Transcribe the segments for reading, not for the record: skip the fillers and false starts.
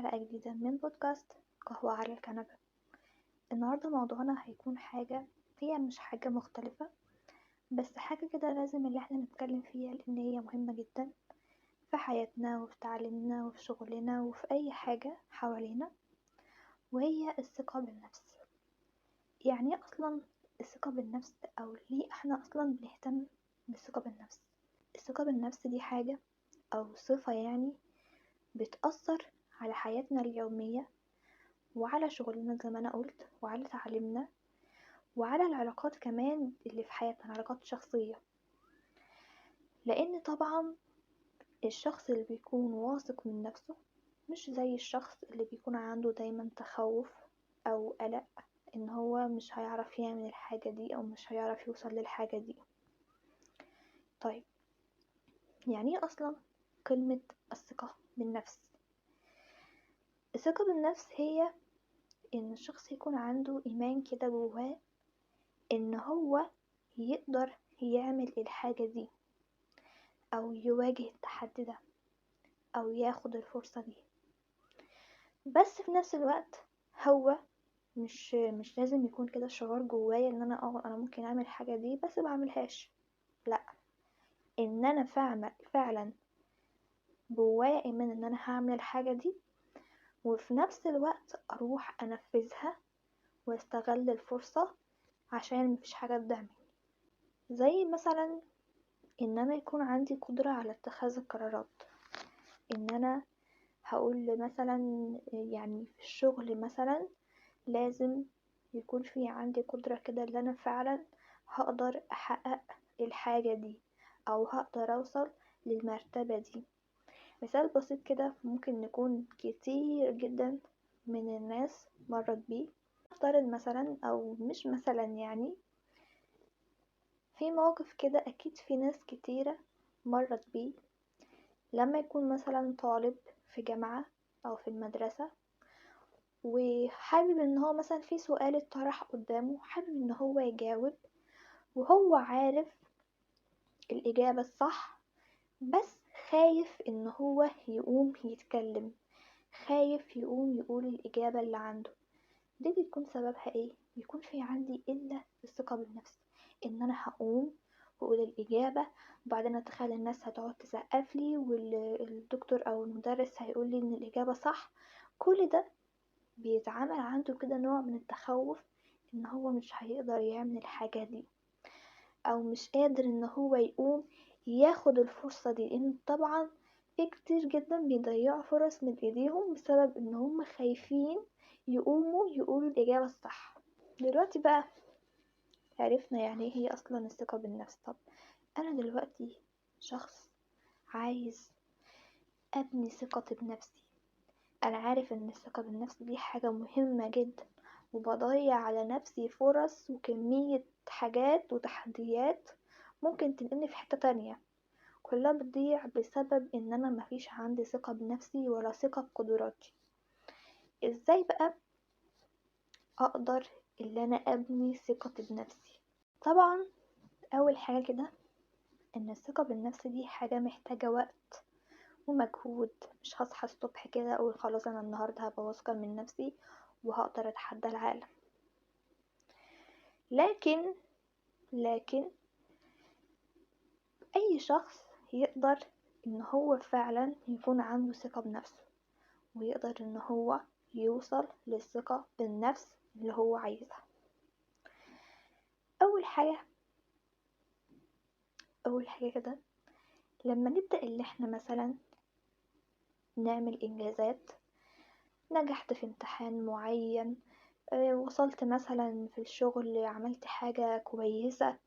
حلقة جديدة من بودكاست قهوة على الكنبة. النهاردة موضوعنا هيكون هي مش حاجة مختلفة، بس حاجة كده لازم اللي احنا نتكلم فيها لأن هي مهمة جدا في حياتنا وفي تعليمنا وفي شغلنا وفي أي حاجة حوالينا، وهي الثقة بالنفس. يعني أصلا الثقة بالنفس، أو ليه احنا أصلا بنهتم بالثقة بالنفس؟ الثقة بالنفس دي حاجة أو صفة يعني بتأثر على حياتنا اليومية وعلى شغلنا زي ما أنا قلت، وعلى تعليمنا وعلى العلاقات كمان اللي في حياتنا، العلاقات الشخصية. لأن طبعا الشخص اللي بيكون واثق من نفسه مش زي الشخص اللي بيكون عنده دايما تخوف أو قلق إن هو مش هيعرف يعمل الحاجة دي أو مش هيعرف يوصل للحاجة دي. طيب، يعني ايه أصلا كلمة الثقة بالنفس؟ الثقة بالنفس هي إن الشخص يكون عنده إيمان كده جواه إن هو يقدر يعمل الحاجة دي أو يواجه التحدي ده أو ياخد الفرصة دي. بس في نفس الوقت هو مش لازم يكون كده شعور جوايا ان انا ممكن اعمل الحاجة دي بس بعملهاش. لا، ان انا فعلا جوايا ايمان ان انا هعمل الحاجة دي، وفي نفس الوقت اروح انفذها واستغل الفرصة عشان مفيش حاجة قدامي. زي مثلا ان انا يكون عندي قدرة على اتخاذ القرارات، ان انا هقول مثلا يعني في الشغل مثلا لازم يكون في عندي قدرة كده ان انا فعلا هقدر احقق الحاجة دي او هقدر اوصل للمرتبة دي. مثال بسيط كده ممكن نكون كتير جدا من الناس مرت بيه. افترض مثلا او مش مثلا، يعني في موقف كده اكيد في ناس كتيرة مرت بيه. لما يكون مثلا طالب في جامعة او في المدرسة وحابب ان هو مثلا في سؤال اتطرح قدامه، حابب ان هو يجاوب وهو عارف الإجابة الصح، بس خايف ان هو يقوم يتكلم، خايف يقوم يقول الإجابة اللي عنده. دي بيكون سببها ايه؟ بيكون في عندي إلا الثقة بالنفس، ان انا هقوم واقول الإجابة، وبعدين اتخيل الناس هتقعد تسقف لي والدكتور او المدرس هيقول لي ان الإجابة صح. كل ده بيتعامل عنده كده نوع من التخوف ان هو مش هيقدر يعمل الحاجة دي او مش قادر ان هو يقوم ياخد الفرصة دي، لان طبعا في كتير جدا بيضيعوا فرص من ايديهم بسبب ان هم خايفين يقوموا يقولوا الاجابة الصح. دلوقتي بقى عرفنا يعني ايه هي اصلا الثقة بالنفس. طب انا دلوقتي شخص عايز ابني ثقتي بنفسي، انا عارف ان الثقة بالنفس دي حاجة مهمة جدا، وبضيع على نفسي فرص وكمية حاجات وتحديات ممكن تنقلني في حتة تانية، كلها بتضيع بسبب ان انا مفيش عندي ثقة بنفسي ولا ثقة بقدراتي. ازاي بقى اقدر اللي انا ابني ثقتي بنفسي؟ طبعا اول حاجة كده ان الثقة بالنفس دي حاجة محتاجة وقت ومجهود. مش هصحى الصبح كده اقول خلاص انا النهاردة هبقى واثقة من نفسي وهقدر اتحدى العالم. لكن اي شخص يقدر ان هو فعلا يكون عنده ثقة بنفسه ويقدر ان هو يوصل للثقة بالنفس اللي هو عايزها. اول حاجة كده لما نبدأ اللي احنا مثلا نعمل انجازات، نجحت في امتحان معين، وصلت مثلا في الشغل عملت حاجة كويسة،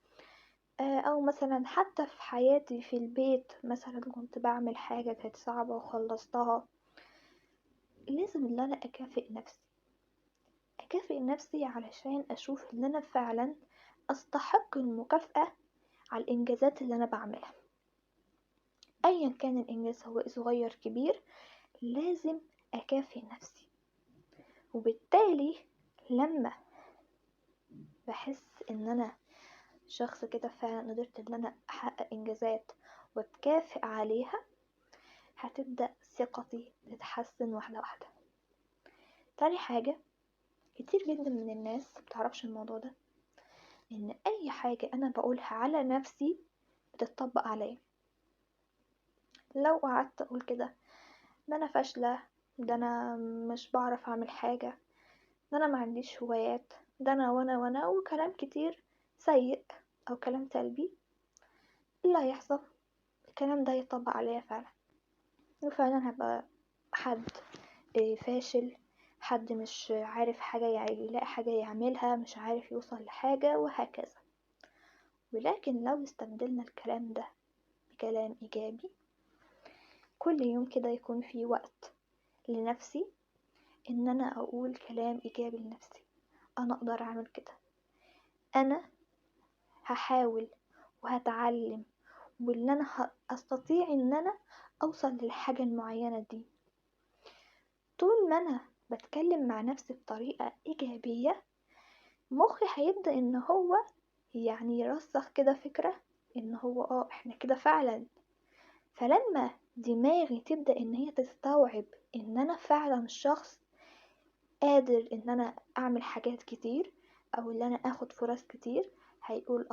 او مثلا حتى في حياتي في البيت مثلا كنت بعمل حاجة كانت صعبة وخلصتها، لازم ان انا اكافئ نفسي علشان اشوف ان انا فعلا استحق المكافأة على الانجازات اللي انا بعملها. ايا كان الانجاز هو صغير كبير لازم اكافئ نفسي. وبالتالي لما بحس ان انا شخص كده فعلا قدرت ان انا احقق انجازات واتكافئ عليها، هتبدأ ثقتي تتحسن واحدة واحدة. تاني حاجة، كتير جدا من الناس مبتعرفش الموضوع ده، ان اي حاجة انا بقولها على نفسي بتطبق عليا. لو قعدت اقول كده ده انا فاشلة، ده انا مش بعرف اعمل حاجة، ده انا ما عنديش هوايات، ده انا وانا وكلام كتير سيء او كلام سلبي، إيه اللي هيحصل؟ الكلام ده يطبق عليا فعلا، وفعلا هبقى حد فاشل، حد مش عارف حاجة، يلاقي حاجة يعملها، مش عارف يوصل لحاجة، وهكذا. ولكن لو استبدلنا الكلام ده بكلام إيجابي، كل يوم كده يكون في وقت لنفسي ان انا اقول كلام ايجابي لنفسي، انا اقدر اعمل كده، انا هحاول وهتعلم، وان انا استطيع ان انا اوصل للحاجة المعينة دي. طول ما انا بتكلم مع نفسي بطريقة ايجابية، مخي هيبدأ ان هو يعني يرسخ كده فكرة ان هو احنا كده فعلا. فلما دماغي تبدأ ان هي تستوعب ان انا فعلا شخص قادر ان انا اعمل حاجات كتير، او ان انا اخد فرص كتير، هيقول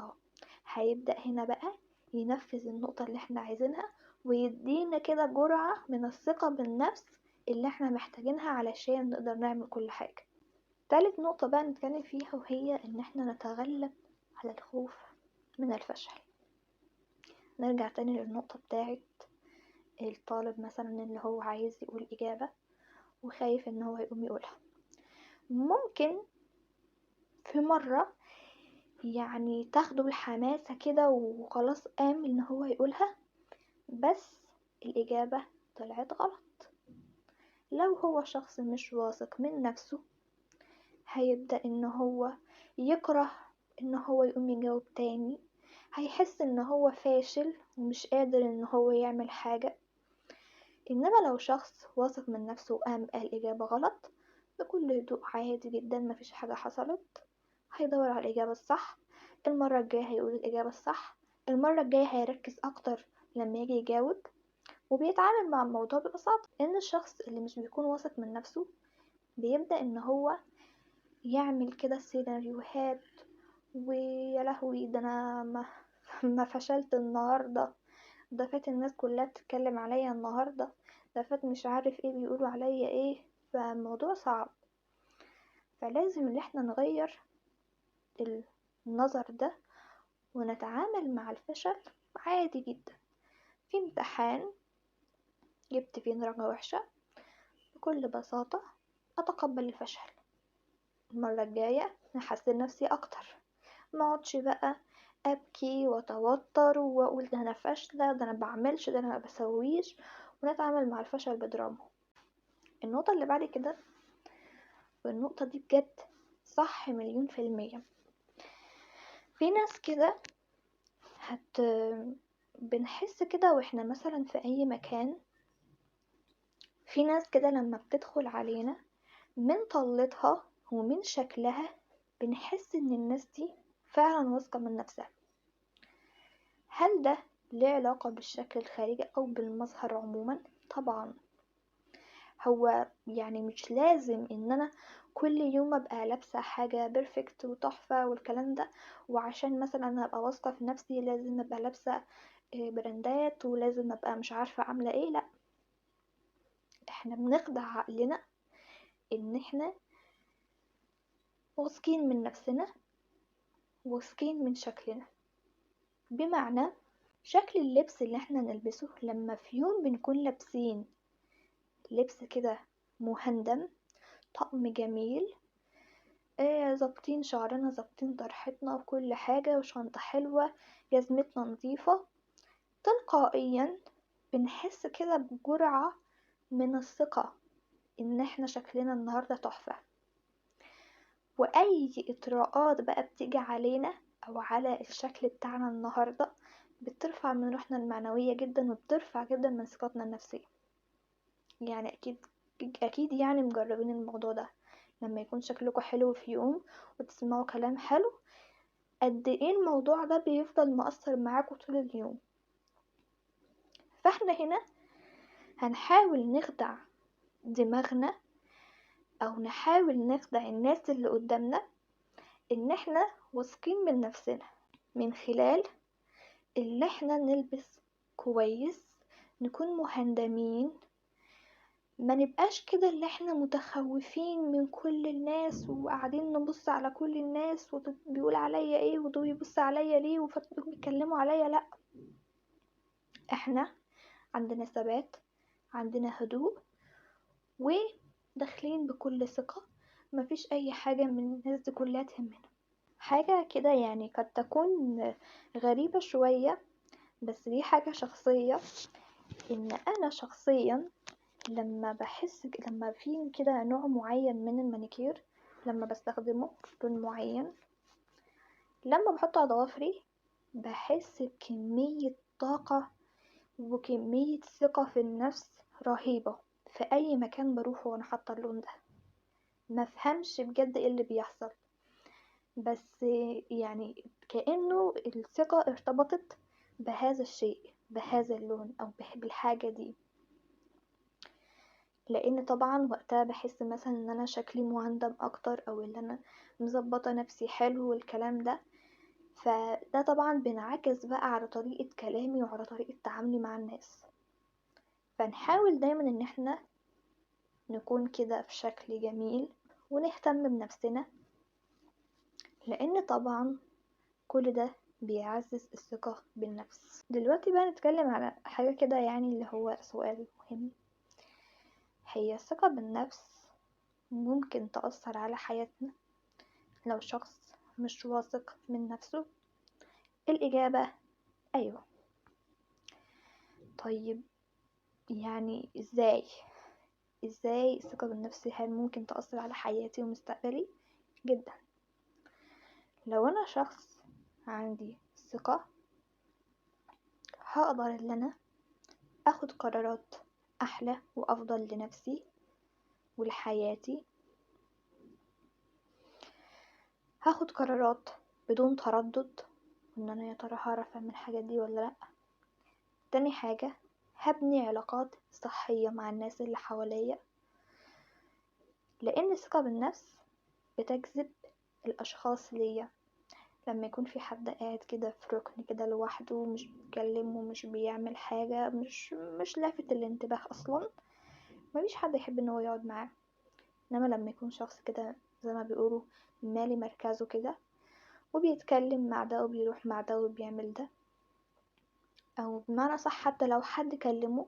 هيبدأ هنا بقى ينفذ النقطة اللي احنا عايزينها، ويدينا كده جرعة من الثقة بالنفس اللي احنا محتاجينها علشان نقدر نعمل كل حاجة. تالت نقطة بقى نتكلم فيها، وهي ان احنا نتغلب على الخوف من الفشل. نرجع تاني للنقطة بتاعت الطالب مثلا اللي هو عايز يقول إجابة وخايف ان هو يقوم يقولها. ممكن في مرة يعني تاخده الحماسة كده وخلاص قام ان هو يقولها، بس الإجابة طلعت غلط. لو هو شخص مش واثق من نفسه، هيبدأ ان هو يكره ان هو يقوم يجاوب تاني، هيحس ان هو فاشل ومش قادر ان هو يعمل حاجة. انما لو شخص واثق من نفسه وقام قال إجابة غلط، بكل هدوء عادي جدا، مفيش حاجة حصلت، هيدور على الإجابة الصح، المرة الجاية هيقول الإجابة الصح، المرة الجاية هيركز أكتر لما يجي يجاوب، وبيتعامل مع الموضوع ببساطة. إن الشخص اللي مش بيكون واثق من نفسه بيبدأ إن هو يعمل كده سيناريوهات، ويا لهوي ده أنا ما فشلت النهاردة، ده فات الناس كلها بتتكلم عليا النهاردة، ده فات مش عارف ايه بيقولوا عليا ايه. فالموضوع صعب، فلازم ان احنا نغير النظر ده ونتعامل مع الفشل عادي جدا. في امتحان جبت فيه درجة وحشة، بكل بساطة أتقبل الفشل، المرة الجاية نحسن نفسي أكتر، ما اقعدش بقى أبكي وأتوتر وأقول ده أنا فاشلة، ده أنا بعملش، ده أنا ما بسويش، ونتعامل مع الفشل بدراما. النقطة اللي بعد كده، والنقطة دي بجد صح 1,000,000%، في ناس كده بنحس كده واحنا مثلا في أي مكان، في ناس كده لما بتدخل علينا من طلتها ومن شكلها بنحس ان الناس دي فعلا واثقة من نفسها. هل ده ليه علاقة بالشكل الخارجي او بالمظهر عموما؟ طبعا. هو يعني مش لازم ان انا كل يوم ابقى لابسة حاجة بيرفكت وتحفة والكلام ده، وعشان مثلا ابقى واثقة في نفسي لازم ابقى لابسة براندات، ولازم ابقى مش عارفة عاملة ايه. لا، احنا بنخدع عقلنا ان احنا واثقين من نفسنا، واثقين من شكلنا. بمعنى شكل اللبس اللي احنا نلبسه، لما في يوم بنكون لابسين لبس كده مهندم، طقم جميل، زابطين شعرنا، زابطين طرحتنا وكل حاجة، وشنطة حلوة، جزمتنا نظيفة، تلقائيا بنحس كده بجرعة من الثقة ان احنا شكلنا النهاردة تحفة. واي اطراءات بقى بتيجي علينا او على الشكل بتاعنا النهاردة بترفع من روحنا المعنوية جدا، وبترفع جدا من ثقتنا النفسية. يعني اكيد يعني مجربين الموضوع ده، لما يكون شكلكم حلو في يوم وتسمعوا كلام حلو، قد ايه الموضوع ده بيفضل مؤثر معاكم طول اليوم. فاحنا هنا هنحاول نخدع دماغنا او نحاول نخدع الناس اللي قدامنا ان احنا واثقين من نفسنا، من خلال اللي احنا نلبس كويس، نكون مهندمين، ما نبقاش كده اللي احنا متخوفين من كل الناس وقاعدين نبص على كل الناس وبيقول عليا ايه ودول يبص عليا ليه وفتحوا بيتكلموا عليا. لا، احنا عندنا ثبات، عندنا هدوء، وداخلين بكل ثقة، مفيش اي حاجة من الناس دي كلها تهمنا. حاجة كده يعني قد تكون غريبة شوية، بس دي حاجة شخصية. ان انا شخصيا لما في كده نوع معين من المانيكير، لما بستخدمه لون معين، لما بحطه على ضوافري بحس بكمية طاقة وكمية ثقة في النفس رهيبة في اي مكان بروحه وانا حاطه اللون ده. مفهمش بجد ايه اللي بيحصل، بس يعني كأنه الثقة ارتبطت بهذا الشيء، بهذا اللون او بالحاجة دي. لان طبعا وقتها بحس مثلا ان انا شكلي مهندم اكتر، او ان انا مظبطه نفسي حلو والكلام ده. فده طبعا بينعكس بقى على طريقه كلامي وعلى طريقه تعاملي مع الناس. فنحاول دايما ان احنا نكون كده في شكل جميل ونهتم بنفسنا، لان طبعا كل ده بيعزز الثقه بالنفس. دلوقتي بقى نتكلم على حاجه كده يعني اللي هو سؤال مهم: هي الثقه بالنفس ممكن تأثر على حياتنا لو شخص مش واثق من نفسه؟ الإجابة أيوة. طيب يعني ازاي الثقة بالنفس هل ممكن تأثر على حياتي ومستقبلي؟ جدا. لو أنا شخص عندي ثقة، هقدر ان انا اخد قرارات احلى وافضل لنفسي ولحياتي، هاخد قرارات بدون تردد ان انا يا ترى هعرف اعمل الحاجات دي ولا لا. تاني حاجة، هبني علاقات صحية مع الناس اللي حواليا، لان الثقة بالنفس بتجذب الاشخاص ليا. لما يكون في حد قاعد كده في ركن كده لوحده، مش بيتكلم ومش بيعمل حاجة، مش لافت الانتباه اصلا، مفيش حد يحب ان هو يقعد معاه. انما لما يكون شخص كده زي ما بيقولوا مالي مركزه كده، وبيتكلم مع ده وبيروح مع ده وبيعمل ده، او بمعنى صح حتى لو حد كلمه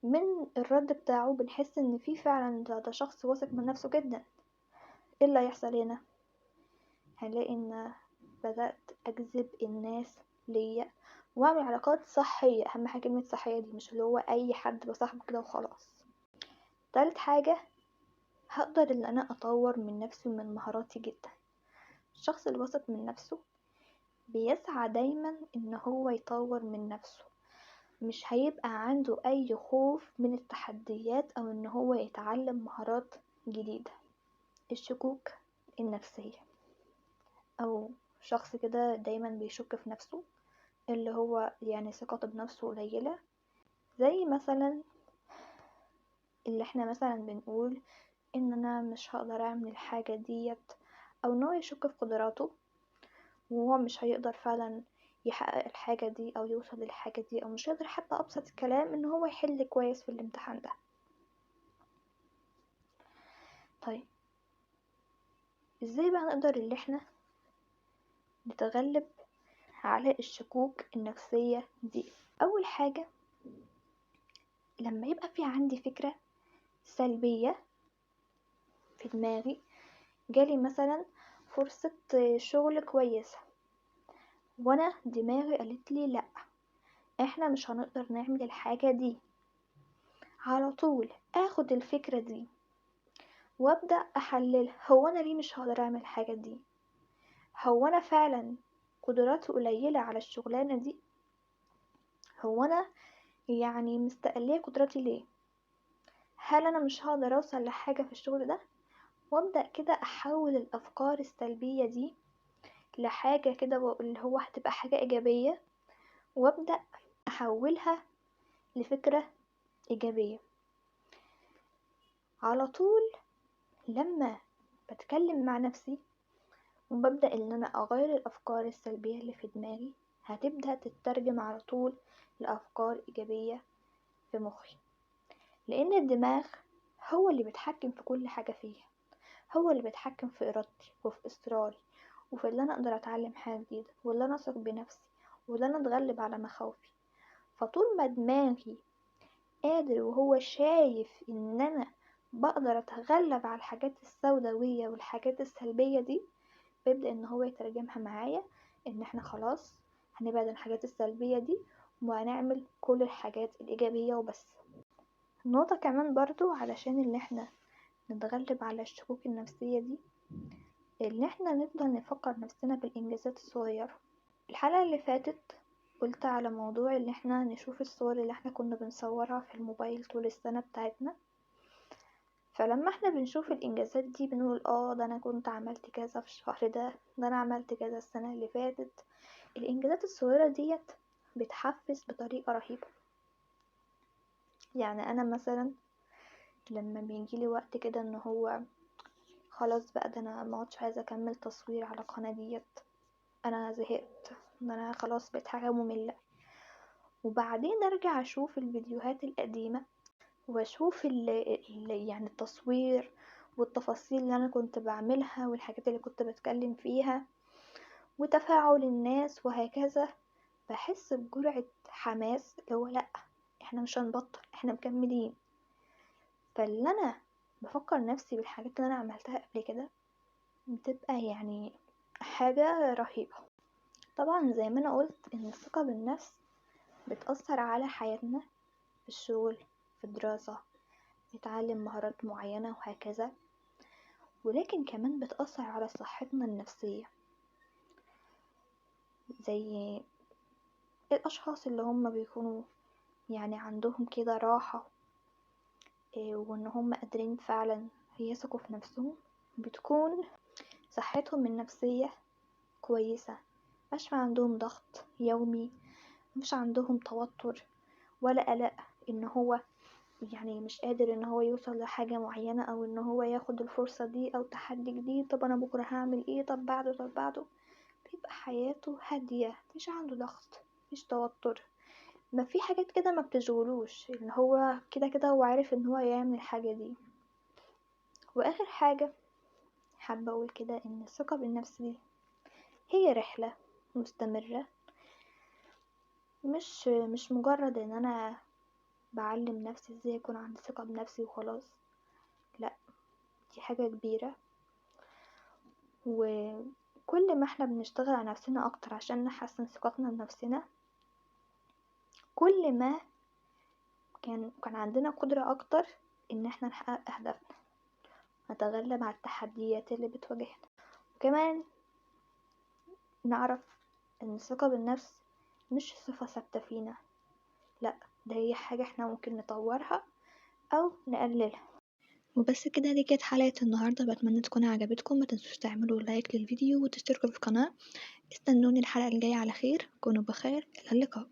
من الرد بتاعه بنحس ان في فعلا ده شخص واثق من نفسه جدا. ايه اللي هيحصل هنا؟ هنلاقي ان بدأت اجذب الناس ليا واعمل علاقات صحية. اهم حاجة كلمة صحية دي، مش اللي هو اي حد بصاحبه كده وخلاص. تالت حاجة، هقدر ان انا اطور من نفسي ومن مهاراتي جدا. الشخص الواثق من نفسه بيسعى دايما ان هو يطور من نفسه، مش هيبقى عنده اي خوف من التحديات او ان هو يتعلم مهارات جديدة. الشكوك النفسية، او شخص كده دايما بيشك في نفسه، اللي هو يعني ثقته بنفسه قليلة، زي مثلا اللي احنا مثلا بنقول ان انا مش هقدر اعمل الحاجة ديت، او ان هو يشك في قدراته وهو مش هيقدر فعلا يحقق الحاجة دي او يوصل للحاجة دي، او مش هيقدر حتى ابسط الكلام ان هو يحل كويس في الامتحان ده. طيب ازاي بقى نقدر اللي احنا نتغلب على الشكوك النفسية دي؟ اول حاجة، لما يبقى في عندي فكرة سلبية في دماغي، جالي مثلا فرصة شغل كويسة وانا دماغي قالت لي لا، احنا مش هنقدر نعمل الحاجة دي، على طول اخد الفكرة دي وابدأ احللها. هو انا ليه مش هقدر اعمل الحاجة دي؟ هو انا فعلا قدراتي قليلة على الشغلانة دي؟ هو انا يعني مستقلية قدراتي ليه؟ هل انا مش هقدر اوصل لحاجة في الشغل ده؟ وابدأ كده احول الافكار السلبية دي لحاجة كده اللي هو هتبقى حاجة ايجابية، وابدأ احولها لفكرة ايجابية على طول. لما بتكلم مع نفسي وببدأ ان انا اغير الافكار السلبية اللي في دماغي، هتبدأ تترجم على طول لافكار ايجابية في مخي. لان الدماغ هو اللي بيتحكم في كل حاجة فيها، هو اللي بيتحكم في ارادتي وفي اصراري وفي اللي انا اقدر اتعلم حاجة جديدة واللي انا اثق بنفسي واللي انا اتغلب على مخاوفي. فطول ما دماغي قادر وهو شايف ان انا بقدر اتغلب على الحاجات السوداوية والحاجات السلبية دي، بيبدأ ان هو يترجمها معايا ان احنا خلاص هنبعد عن الحاجات السلبية دي وهنعمل كل الحاجات الإيجابية وبس. نقطة كمان برضو علشان اللي احنا نتغلب على الشكوك النفسية دي، ان احنا نفضل نفكر نفسنا بالإنجازات الصغيرة. الحلقة اللي فاتت قلت على موضوع ان احنا نشوف الصور اللي احنا كنا بنصورها في الموبايل طول السنة بتاعتنا، فلما احنا بنشوف الانجازات دي بنقول ده انا كنت عملت كذا في الشهر ده انا عملت كذا السنة اللي فاتت. الانجازات الصغيرة ديت بتحفز بطريقة رهيبة. يعني انا مثلا لما بيجيلي وقت كده ان هو خلاص بقى ده انا ما عدتش عايزة اكمل تصوير على القناة ديت، انا زهقت، ده انا خلاص بقيت حاجة مملة، وبعدين ارجع اشوف الفيديوهات القديمة واشوف يعني التصوير والتفاصيل اللي انا كنت بعملها والحاجات اللي كنت بتكلم فيها وتفاعل الناس وهكذا، بحس بجرعة حماس اللي هو لأ، احنا مش هنبطل، احنا مكملين. فاللي انا بفكر نفسي بالحاجات اللي انا عملتها قبل كده بتبقى يعني حاجة رهيبة. طبعا زي ما انا قلت ان الثقة بالنفس بتأثر على حياتنا في الشغل، في الدراسة، نتعلم مهارات معينة وهكذا، ولكن كمان بتأثر على صحتنا النفسية. زي الأشخاص اللي هم بيكونوا يعني عندهم كده راحة، وان هم قادرين فعلا يثقوا في نفسهم، بتكون صحتهم النفسية كويسة، مش عندهم ضغط يومي، مش عندهم توتر ولا قلق ان هو يعني مش قادر ان هو يوصل لحاجة معينة او ان هو ياخد الفرصة دي او تحدي جديد. طب انا بكرة هعمل ايه؟ طب بعده. بيبقى حياته هادية، مش عنده ضغط، مش توتر، ما في حاجات كده ما بتشغلوش، ان هو كده كده هو عارف ان هو يعمل الحاجة دي. واخر حاجة حابة اقول كده ان الثقة بالنفس دي هي رحلة مستمرة، مش مجرد ان انا بعلم نفسي ازاي يكون عندي ثقة بنفسي وخلاص. لا، دي حاجة كبيرة، وكل ما احنا بنشتغل على نفسنا اكتر عشان نحسن ثقتنا بنفسنا، كل ما كان عندنا قدرة اكتر ان احنا نحقق اهدافنا، نتغلب على التحديات اللي بتواجهنا. وكمان نعرف ان الثقة بالنفس مش صفة ثابتة فينا، لا، ده هي حاجة احنا ممكن نطورها او نقللها. وبس كده، دي كانت حلقة النهاردة، بتمنى تكون عجبتكم. ما تنسوش تعملوا لايك للفيديو وتشتركوا في القناة. استنوني الحلقة الجاية على خير، كونوا بخير، إلى اللقاء.